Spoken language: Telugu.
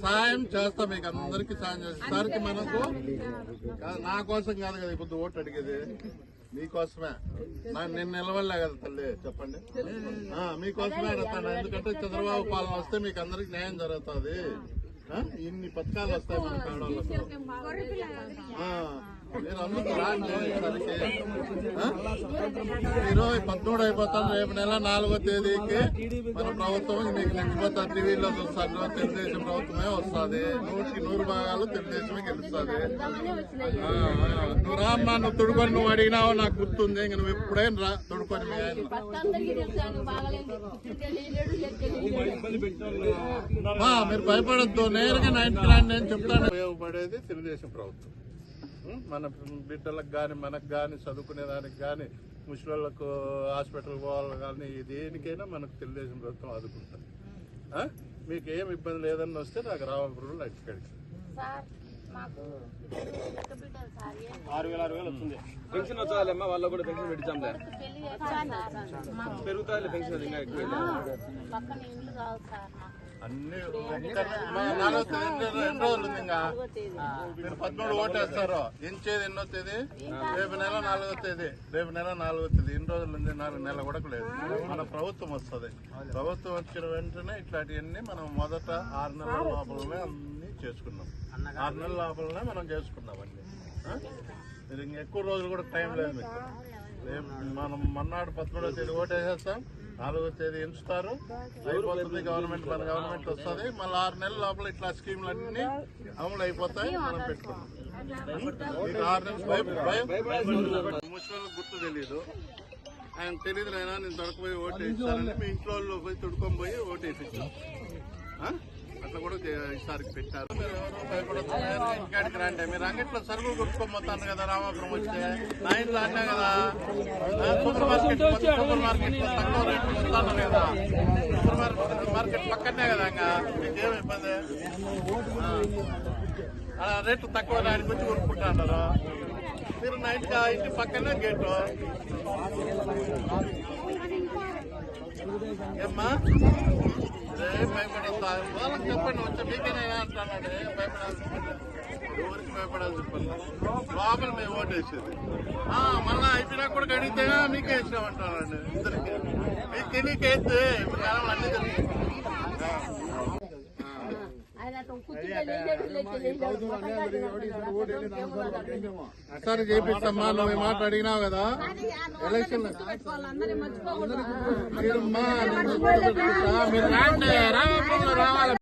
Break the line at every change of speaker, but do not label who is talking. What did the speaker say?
సాయం చేస్తా, మీకు అందరికి సాయం చేస్తాం. సార్కి మనకు నా కోసం కాదు కదా ఇప్పుడు ఓటు అడిగేది, మీకోసమే. నేను నిలవలే కదా తల్లి, చెప్పండి. మీకోసమే అడుగుతాను, ఎందుకంటే చంద్రబాబు పాలన వస్తే మీకు అందరికి న్యాయం జరుగుతుంది. ఇన్ని పథకాలు వస్తాయి మన కాడవాళ్ళకు. మీరు అందుకు రాండి. మీరు 17 అయిపోతాను, రేపు నెల 4వ తేదీకి మన ప్రభుత్వం మీకు నెగ్గిపోతా. టీవీలో చూస్తాను, తెలుగుదేశం ప్రభుత్వమే వస్తుంది. 100కి 100 భాగాలు తెలుగుదేశమే గెలుస్తుంది. నువ్వు రామ్మా, నువ్వు తుడుకొని నువ్వు అడిగినావు నాకు గుర్తుంది. ఇంక నువ్వు ఎప్పుడైనా రా తుడుకొని. మీరు భయపడద్దు, నేరుగా 9కి రండి అని చెప్తాను. ఉపయోగపడేది తెలుగుదేశం ప్రభుత్వం. మన బిడ్డలకు కానీ మనకు కానీ చదువుకునేదానికి కానీ ముసలిళ్ళకు హాస్పిటల్ పోవాలి కానీ దేనికైనా మనకు తెలుగుదేశం ప్రభుత్వం ఆదుకుంటుంది. మీకు ఏం ఇబ్బంది లేదని వస్తే నాకు రావాలపురంలో అక్కడికి
6,000 వస్తుంది. పెన్షన్ వచ్చాలమ్మా, వాళ్ళకు కూడా పెన్షన్ పెట్టించాంలే, పెరుగుతాయి పెన్షన్. ఇంకా ఎక్కువ
అన్ని 2 రోజులు ఉంది. ఇంకా మీరు 17 ఓటేస్తారు. ఎంచేది ఎన్నో తేదీ? రేపు నెల 4వ తేదీ. రేపు నెల 4వ తేదీ. ఎన్ని రోజులు ఉంది? 4 నెలలు కూడా లేదు. మన ప్రభుత్వం వస్తుంది. ప్రభుత్వం వచ్చిన వెంటనే ఇట్లాంటివన్నీ మనం మొదట 6 నెలల లోపలనే అన్ని చేసుకున్నాం. 6 నెలల లోపలనే మనం చేసుకున్నాం అన్ని. మీరు ఇంకెక్కువ రోజులు కూడా టైం లేదు మీకు. రేపు మనం మన్నాడు 17వ తేదీ ఓటేసేస్తాం, 4వ తేదీ ఎంచుతారు, అయిపోతుంది గవర్నమెంట్. మన గవర్నమెంట్ వస్తుంది. మళ్ళీ 6 నెలల లోపల ఇట్లా స్కీములు అన్ని అమలు అయిపోతాయి. మనం పెట్టుకున్నాం. మీకు 6 నెలలు ముసలి గుర్తు తెలియదు, ఆయన తెలియదు. అయినా నేను తొడకపోయి ఓటు వేస్తానని మీ ఇంట్లో పోయి తుడుకొని పోయి ఓటు వేయించాం. అట్లా కూడా ఈసారికి పెట్టారు. మీరు ఎవరు భయపడుతున్నారు? ఇంటికాడికి రండి. మీరు అంగట్లో సరుకులు కొట్టుకోబోతాను కదా, రామాపురం వస్తే నా ఇంట్లో అన్నా కదా. సూపర్ మార్కెట్ తక్కువ రేట్లు వస్తాను కదా. సూపర్ మార్కెట్ పక్కనే కదా. ఇంకా మీకేం ఇబ్బంది? రేట్లు తక్కువ దానికి వచ్చి కొనుక్కుంటా అంటారు. మీరు నా ఇంటి పక్కనే గేటు. ఏమ్మా భయపడతా? వాళ్ళకి చెప్పండి, వచ్చా మీకేనా అంటున్నాడు. భయపడాల్సి ఎవరికి భయపడాల్సి చెప్పండి. లోపల మేము ఓటు వేసేది. మళ్ళా అయిపోయినా కూడా అడిగితే మీకే వేసినామంటానండి. ఇద్దరికి మీకు తెలియకేస్తే అన్ని తెలుసు. ఒకసారి చేపిస్తామ్మా, నువ్వు ఈ మాట అడిగినావు కదా ఎలక్షన్. మీరు రావాలి.